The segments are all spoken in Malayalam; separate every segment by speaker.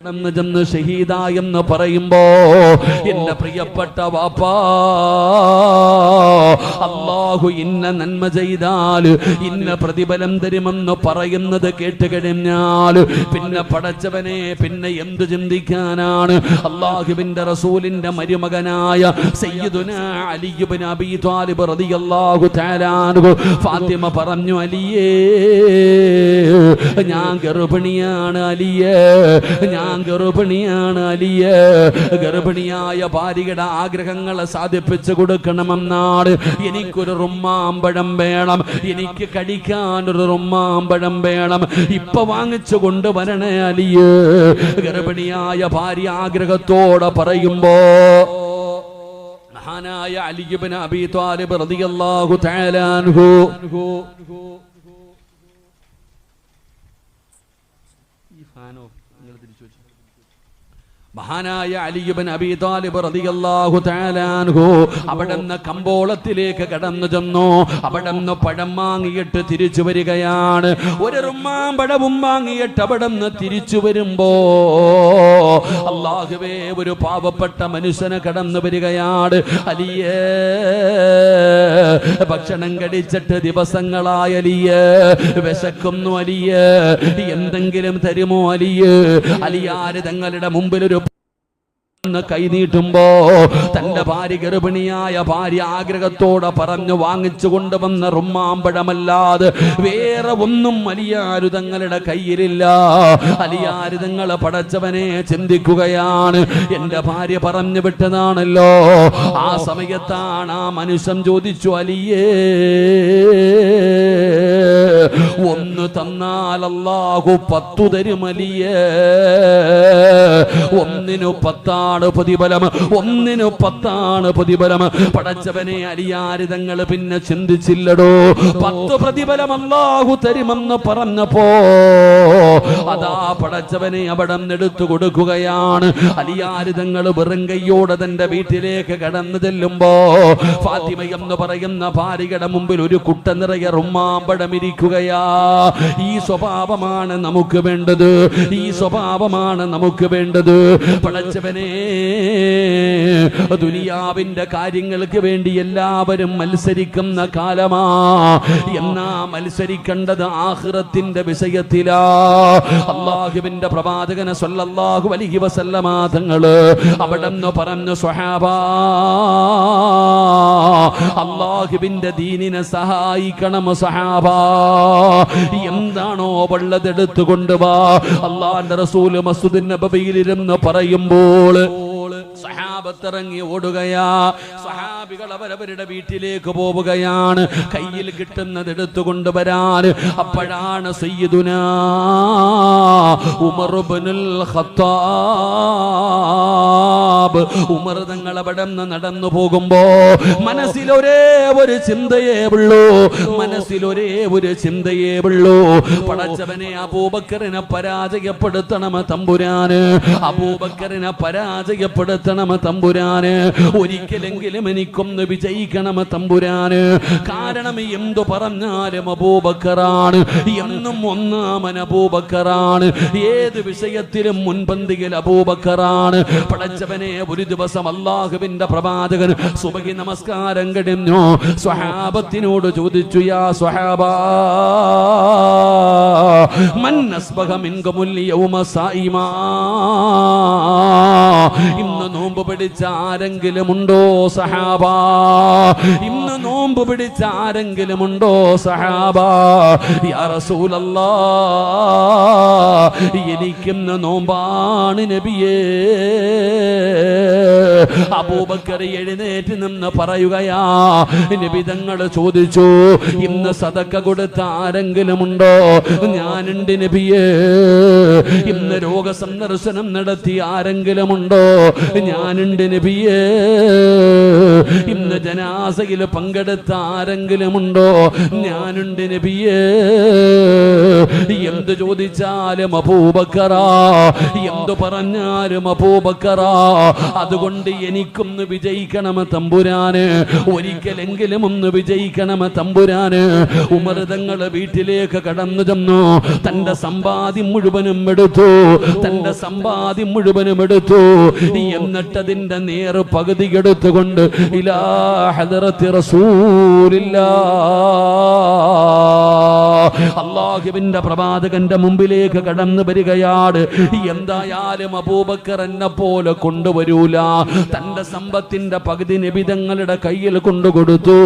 Speaker 1: ചെന്ന് ഷഹീദായെന്ന് പറയുമ്പോ എന്റെ പ്രിയപ്പെട്ട വാപ്പാ, അല്ലാഹു ഇന്ന നന്മ ചെയ്താൽ ഇന്ന പ്രതിഫലം തരുമെന്ന് പറയുന്നത് കേട്ട് കഴിഞ്ഞാൽ പിന്നെ പടച്ചവനെ പിന്നെ എന്തു ചിന്തിക്കാനാണ്? അല്ലാഹുവിന്റെ റസൂലിന്റെ മരുമകനായ സയ്യിദുനാ അലി ഇബ്നു അബീ ത്വാലിബ് റളിയല്ലാഹു തആല അൻഹു ഫാത്തിമ പറഞ്ഞു, അലിയേ ഞാൻ ഗർഭിണിയാണ് അലിയേ, ഞാൻ ഗർഭിണിയാണ് അലിയേ. ഗർഭിണിയായ ഭാര്യയുടെ ആഗ്രഹങ്ങളെ സാധിപ്പിച്ചു കൊടുക്കണമെന്നാണ്. എനിക്കൊരു റുമ്മാമ്പഴം വേണം, എനിക്ക് കഴിക്കാനൊരു റുമ്മാമ്പഴം വേണം, ഇപ്പൊ വാങ്ങിച്ചു കൊണ്ടുവരണേ അലിയേ. ഗർഭിണിയായ ഭാര്യ ആഗ്രഹത്തോടെ പറയുമ്പോ മഹാനായ അലി ഇബ്നു അബീ ത്വാലിബ് റളിയല്ലാഹു തആല അൻഹു മഹാനായ അലി ഇബ്നു അബീ ത്വാലിബ് റളിയല്ലാഹു തആല അൻഹു അവിടുന്ന് കമ്പോളത്തിലേക്ക് കടന്നു ചെന്നു. അവിടുന്ന് പഴം വാങ്ങിയിട്ട് തിരിച്ചു വരികയാണ്. ഒരു റുമ്മാമ്പഴവും വാങ്ങിയിട്ട് അവിടുന്ന് തിരിച്ചു വരുമ്പോ അല്ലാഹുവേ, ഒരു പാവപ്പെട്ട മനുഷ്യനെ കടന്നു വരികയാണ്. അലിയേ, ഭക്ഷണം കഴിച്ചിട്ട് ദിവസങ്ങളായ അലിയേ, വിശക്കുന്നു അലിയേ, എന്തെങ്കിലും തരുമോ അലിയേ? അലിയാര് തങ്ങളുടെ മുമ്പിൽ ഒരു കൈ നീട്ടുമ്പോ തന്റെ ഭാര്യ, ഗർഭിണിയായ ഭാര്യ ആഗ്രഹത്തോടെ പറഞ്ഞു വാങ്ങിച്ചു കൊണ്ടുവന്ന റുമ്മാമ്പഴമല്ലാതെ വേറെ ഒന്നും അലിയാരു തങ്ങളുടെ കയ്യിലില്ല. അലിയാരു തങ്ങളെ പടച്ചവനെ ചിന്തിക്കുകയാണ്. എന്റെ ഭാര്യ പറഞ്ഞു വിട്ടതാണല്ലോ. ആ സമയത്താണ് ആ മനുഷ്യൻ ചോദിച്ചു, അലിയേ, ഒന്ന് തന്നാൽ അല്ലാഹു 10 തരും അലിയേ, ഒന്നിനു 10 പ്രതിഫലം, ഒന്നിനു 10 പ്രതിഫലം. പടച്ചവനെ, അലിയാര് തങ്ങൾ പിന്നെ ചിന്തിച്ചില്ലടോ. 10 പ്രതിഫലം അല്ലാഹു തരുമെന്ന് പറഞ്ഞപ്പോ അതാ പടച്ചവനെ അവിടെ എടുത്തു കൊടുക്കുകയാണ്. അലിയാര് തങ്ങൾ വെറും കയ്യോടെ തന്റെ വീട്ടിലേക്ക് കടന്നു ചെല്ലുമ്പോ ഫാത്തിമ എന്ന് പറയുന്ന ഭാര്യയുടെ മുമ്പിൽ ഒരു കുട്ട നിറയെ റുമ്മാമ്പഴം ഇരിക്കുകയാ. ഈ സ്വഭാവമാണ് നമുക്ക് വേണ്ടത്, ഈ സ്വഭാവമാണ് നമുക്ക് വേണ്ടത്. പടച്ചവനെ, ദുനിയാവിന്റെ കാര്യങ്ങൾക്ക് വേണ്ടി എല്ലാവരും മത്സരിക്കുന്ന കാലമാ. എന്നാ മത്സരിക്കേണ്ടത് ആഖിറത്തിന്റെ വിഷയത്തിലാ. അല്ലാഹുവിന്റെ പ്രവാചകൻ സ്വല്ലല്ലാഹു അലൈഹി വസല്ലമ തങ്ങള് അവിടെന്ന് പറഞ്ഞു, സ്വഹാബാ, അല്ലാഹുവിന്റെ ദീനിനെ സഹായിക്കണം സഹാബാ. എന്താണോ ഉള്ളതെടുത്തു കൊണ്ടുവാ. അല്ലാഹുവിന്റെ റസൂൽ മസ്ജിദുൻ നബവിയിൽ ഇരുന്ന് പറയുമ്പോൾ സഹാബത്തിറങ്ങി ഓടുകയാ. സഹാബികൾ അവരവരുടെ വീട്ടിലേക്ക് പോവുകയാണ്, കയ്യിൽ കിട്ടുന്നത് എടുത്തു കൊണ്ടുവരാൻ. അപ്പോഴാണ് സയ്യിദുനാ ഉമർ ഇബ്നുൽ ഖത്താബ്, ഉമർ തങ്ങൾ അവിടെ നിന്ന് നടന്നു പോകുമ്പോ മനസ്സിലൊരേ ഒരു ചിന്തയേ ഉള്ളൂ, മനസ്സിലൊരേ ഒരു ചിന്തയേ ഉള്ളൂ. പടച്ചവനെ, അബൂബക്കറിനെ പരാജയപ്പെടുത്തണം തമ്പുരാന്, അബൂബക്കറിനെ പരാജയപ്പെടുത്തണം തമ്പുരാന്, ഒരിക്കലെങ്കിലും എനിക്കൊന്ന് വിജയിക്കണം തമ്പുരാന്. കാരണം എന്തു പറഞ്ഞാലും അബൂബക്കറാണ്, എന്നും ഒന്നാമൻ അബൂബക്കറാണ്, ഏത് വിഷയത്തിലും മുൻപന്തിയിൽ അബൂബക്കറാണ്. പടച്ചവനെ, ഒരു ദിവസം അല്ലാഹുവിന്റെ പ്രവാചകൻ സുബഹി നമസ്കാരം കഴിഞ്ഞു. സ്വഹാബത്തിനോട് ചോദിച്ചു, യാ സ്വഹാബാ, മൻ അസ്ബഹ മിൻകുമുൽ യൗമ സായിമാ, ഇന്ന് നോമ്പ് പിടിച്ച ആരെങ്കിലും ഉണ്ടോ സഹാബാ? ഇന്ന് നോമ്പ് പിടിച്ച ആരെങ്കിലും ഉണ്ടോ സഹാബാ? യാ റസൂലല്ലാഹ്, എനിക്കിന്ന് നോമ്പാണ് നബിയേ. അബൂബക്കർ എഴുന്നേറ്റ് നിന്ന് പറയുകയാ. നബി തങ്ങൾ ചോദിച്ചു, ഇന്ന് സദക്ക കൊടുത്ത ആരെങ്കിലും ഉണ്ടോ? ഞാനുണ്ട് നബിയേ. ഇന്ന് രോഗസന്ദർശനം നടത്തി ആരെങ്കിലും ഉണ്ടോ? ഉണ്ടോ? ഞാനുണ്ട് നബിയേ. ഇന്ന് ജനാസയിൽ പങ്കെടുത്ത ആരെങ്കിലും ഉണ്ടോ? ഞാനുണ്ട് നബിയേ. എന്ത് ചോദിച്ചാലും അബൂബക്കറാ, എന്തു പറഞ്ഞാലും അബൂബക്കറാ. അതുകൊണ്ട് എനിക്കൊന്ന് വിജയിക്കണം തമ്പുരാന്, ഒരിക്കലെങ്കിലും ഒന്ന് വിജയിക്കണം തമ്പുരാന്. ഉമർ തങ്ങൾ വീട്ടിലേക്ക് കടന്നു ചെന്നു. തന്റെ സമ്പാദ്യം മുഴുവനും എടുത്തു, തന്റെ സമ്പാദ്യം മുഴുവനും എടുത്തു. എന്നിട്ടതിന്റെ നേർ പകുതി എടുത്തുകൊണ്ട് ഇലാ ഹദറത്തി റസൂലില്ലാഹ്, അല്ലാഹുവിന്റെ പ്രവാചകന്റെ മുമ്പിലേക്ക് കടന്നു വരികയാണ്. എന്തായാലും അബൂബക്കർ എന്നെ പോലെ കൊണ്ടുവരൂല. തന്റെ സമ്പത്തിന്റെ പകുതി നബിതങ്ങളുടെ കയ്യിൽ കൊണ്ടുകൊടുത്തു.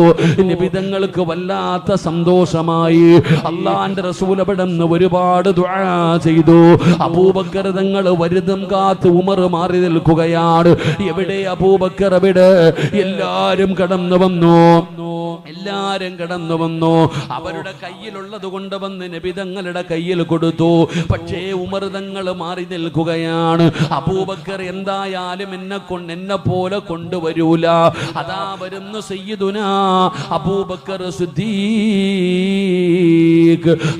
Speaker 1: നബിതങ്ങൾക്ക് വല്ലാത്ത സന്തോഷമായി. അള്ളാന്റെ റസൂൽ അവിടുന്ന് ഒരുപാട് ദുആ ചെയ്തു. അബൂബക്കർ തങ്ങൾ വരുതും കാത്ത് ഉമർ മാറി നിൽക്കുകയാണ്. എവിടെ അബൂബക്കർ? എവിടെ? എല്ലാരും കടന്നു വന്നു, എല്ലാരും കടന്നു വന്നു. അവരുടെ കയ്യിലുള്ളത് കൊണ്ടുവന്ന് നബിതങ്ങളുടെ കയ്യിൽ കൊടുത്തു. പക്ഷേ ഉമർ തങ്ങൾ മാറി നിൽക്കുകയാണ്. അബൂബക്കർ എന്തായാലും എന്നെ പോലെ കൊണ്ടുവരൂല. അതാ വരുന്നു സയ്യിദുനാ അബൂബക്കർ സിദ്ദീഖ്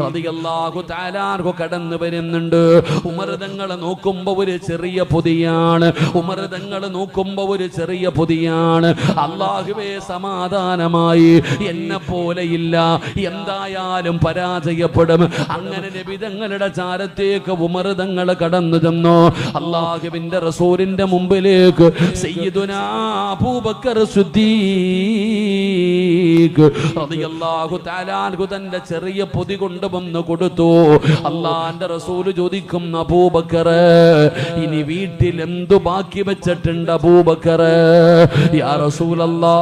Speaker 1: റളിയല്ലാഹു തആല അൻഹു കടന്നു വരുന്നുണ്ട്. ഉമർ തങ്ങൾ നോക്കുമ്പോ ഒരു ചെറിയ പൊതിയാണ്. ഉമർ തങ്ങൾ നോക്കുമ്പോ ഒരു ചെറിയ പൊതിയാണ്. അല്ലാഹുവേ സമാധാനമായി, എന്നെ പോലെയില്ല, എന്തായാലും പരാജയപ്പെടും. അങ്ങനെ നബി തങ്ങളുടെ ചാരത്തേക്ക് ഉമർ തങ്ങൾ കടന്നു ചെന്നു. അല്ലാഹുവിന്റെ റസൂലിന്റെ മുമ്പിലേക്ക് സയ്യിദുനാ അബൂബക്കർ സിദ്ദീഖ് റളിയല്ലാഹു തആല അൻഹു തന്റെ ചെറിയ പൊതി കൊണ്ടുവന്ന് കൊടുത്തു. അല്ലാഹുവിന്റെ റസൂൽ ചോദിക്കും, അബൂബക്കർ ഇനി വീട്ടിൽ എന്തു ബാക്കി വെച്ചിട്ടുണ്ട് അബൂബക്കർ? യാ റസൂലല്ലാഹ്,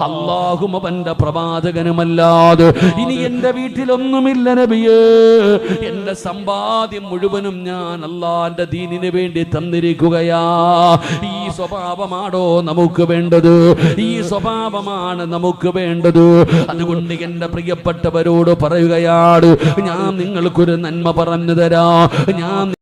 Speaker 1: അല്ലാഹും അവന്റെ പ്രവാചകനുമല്ലാതെ ഇനി എന്റെ വീട്ടിലൊന്നുമില്ല നബിയേ. എന്റെ സമ്പാദ്യം മുഴുവനും ഞാൻ അല്ലാഹുവിന്റെ ദീനിന് വേണ്ടി തന്നിരിക്കുകയാ. ഈ സ്വഭാവമാണോ നമുക്ക് വേണ്ടത്? ഈ സ്വഭാവമാണ് നമുക്ക് വേണ്ടത്. അതുകൊണ്ട് എന്റെ പ്രിയപ്പെട്ടവരോട് പറയുകയാണ്, ഞാൻ നിങ്ങൾക്കൊരു നന്മ പറഞ്ഞു തരാം. ഞാൻ